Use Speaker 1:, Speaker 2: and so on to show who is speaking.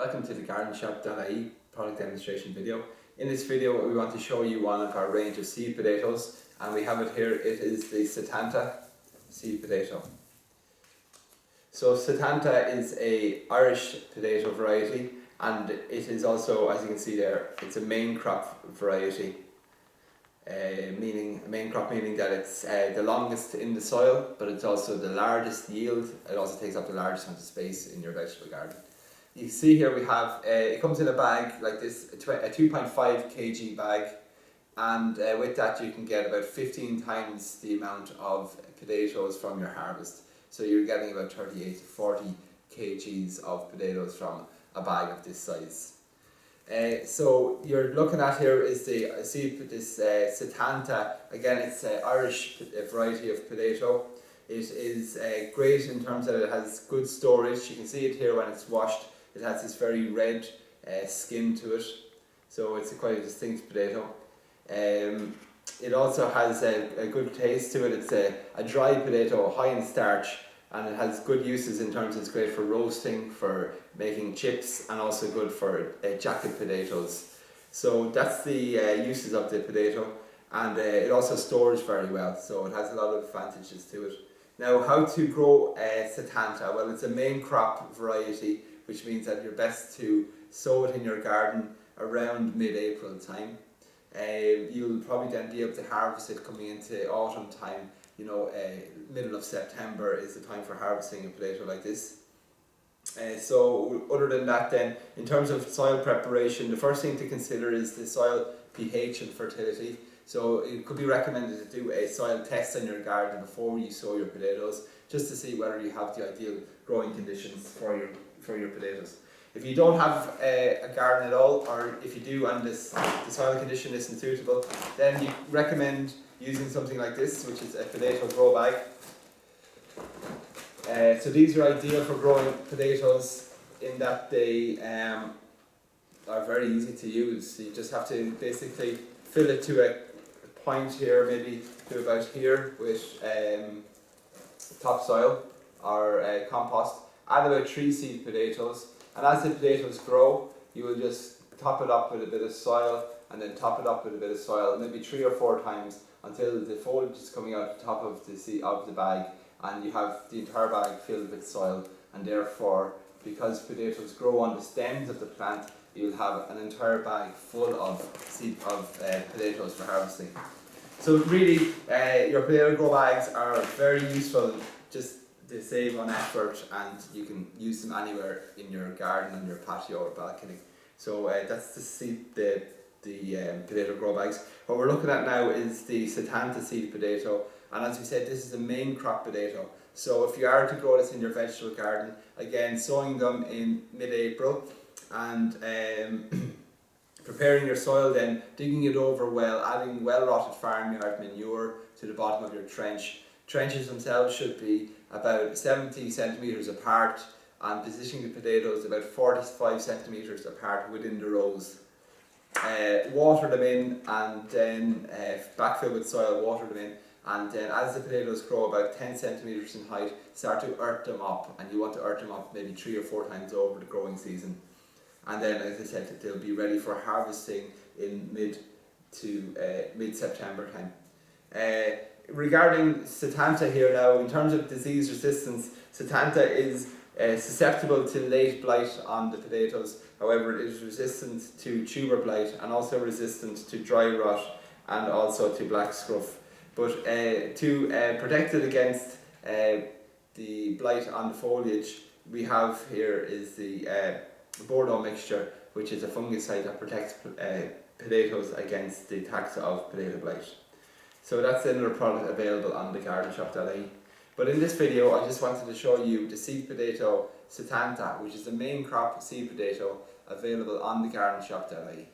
Speaker 1: Welcome to the gardenshop.ie product demonstration video. In this video we want to show you one of our range of seed potatoes, and we have it here. It is the Setanta seed potato. So Setanta is a Irish potato variety, and it is also, as you can see there, it's a main crop variety. Meaning that it's the longest in the soil, but it's also the largest yield. It also takes up the largest amount of space in your vegetable garden. You can see here we have, it comes in a bag like this, a 2.5 kg bag, and with that you can get about 15 times the amount of potatoes from your harvest. So you're getting about 38 to 40 kgs of potatoes from a bag of this size. So you're looking at here is this Setanta. Again, it's an Irish variety of potato. It is great in terms that it has good storage. You can see it here when it's washed. It has this very red skin to it, so it's quite a distinct potato. It also has a good taste to it. It's a dry potato, high in starch, and it has good uses in terms of it's great for roasting, for making chips, and also good for jacket potatoes. So that's the uses of the potato, and it also stores very well, so it has a lot of advantages to it. Now, how to grow Setanta? Well, it's a main crop variety, which means that you're best to sow it in your garden around mid-April time. You'll probably then be able to harvest it coming into autumn time. You know, middle of September is the time for harvesting a potato like this. So other than that then, in terms of soil preparation, the first thing to consider is the soil pH and fertility. So it could be recommended to do a soil test in your garden before you sow your potatoes, just to see whether you have the ideal growing conditions for your potatoes. If you don't have a garden at all, or if you do and the soil condition isn't suitable, then you recommend using something like this, which is a potato grow bag. So these are ideal for growing potatoes in that they are very easy to use. So you just have to basically fill it to a point here, maybe to about here, with topsoil or compost. Add about 3 seed potatoes, and as the potatoes grow, you will just top it up with a bit of soil, and then top it up with a bit of soil, maybe 3 or 4 times, until the foliage is coming out the top of the bag, and you have the entire bag filled with soil. And therefore, because potatoes grow on the stems of the plant, you'll have an entire bag full of potatoes for harvesting. So really, your potato grow bags are very useful. Just they save on effort, and you can use them anywhere in your garden, on your patio or balcony. So that's the potato grow bags. What we're looking at now is the Setanta seed potato, and as we said, this is a main crop potato. So if you are to grow this in your vegetable garden, again, sowing them in mid-April, and preparing your soil, then digging it over well, adding well-rotted farmyard manure to the bottom of your trench. Trenches themselves should be about 70 centimetres apart, and positioning the potatoes about 45 centimetres apart within the rows. Water them in, and then backfill with soil, water them in, and then as the potatoes grow about 10 centimetres in height, start to earth them up, and you want to earth them up maybe 3 or 4 times over the growing season. And then, as I said, they'll be ready for harvesting in mid-September time. Regarding Setanta here now, in terms of disease resistance, Setanta is susceptible to late blight on the potatoes. However, it is resistant to tuber blight, and also resistant to dry rot, and also to black scruff. But to protect it against the blight on the foliage, we have here is the Bordeaux mixture, which is a fungicide that protects potatoes against the attacks of potato blight. So that's another product available on the gardenshop.ie. But in this video, I just wanted to show you the seed potato Setanta, which is the main crop seed potato available on the gardenshop.ie.